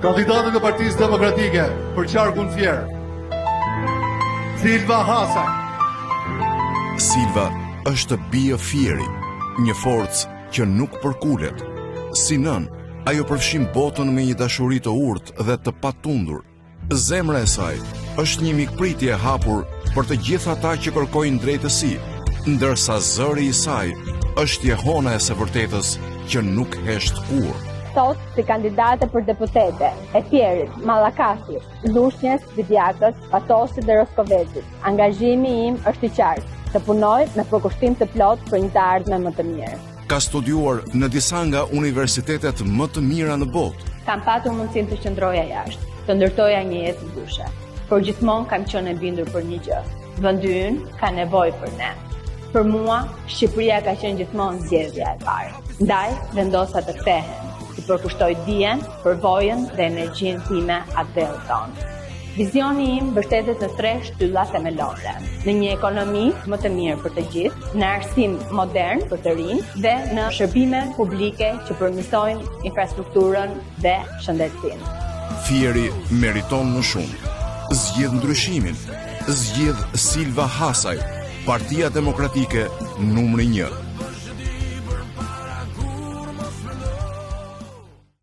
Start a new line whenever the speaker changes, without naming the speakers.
Kandidatët e Partisë Demokratike për qarkun fier, Silva Hasaj.
Silva është bie fieri, një forcë që nuk përkulet. Si nën, ajo përfshin botën me një dashuri të urtë dhe të patundur. Zemra e saj është një mikpritje e hapur për të gjithë ata që kërkojnë drejtësi, ndërsa zëri i saj është jehona e së vërtetës që nuk hesht kurrë.
Sot, si kandidate për deputete, e Fierit, Mallakasit, Lushnjës, Vidjakës, Patosit dhe Roskovecit, angazhimi im është i qartë, të punoj me përkushtim të plot për një të ardhme më të mirë.
Ka studiuar në disa nga universitetet më të mira në botë.
Kam patur mundësinë të qëndroja jashtë, të ndërtoja një jetë ndryshe, por gjithmonë kam qenë e bindur për një gjë. Vendi ynë ka nevojë për ne. Për mua, Shqipëria ka qenë gjithmonë zgjedhja e parë. Ndaj, vendosa të kthehem, të përkushtoj dijen, përvojën dhe energjinë time atë vellë tonë. Vizioni im mbështetet në 3 shtylla themelore: në një ekonomi më të mirë për të gjithë, në arsim modern për të rinj dhe në shërbime publike që përmirësojnë infrastrukturën dhe shëndetësinë.
Fieri meriton më shumë. Zgjedh ndryshimin. Zgjedh Silva Hasaj, Partia Demokratike numri 1.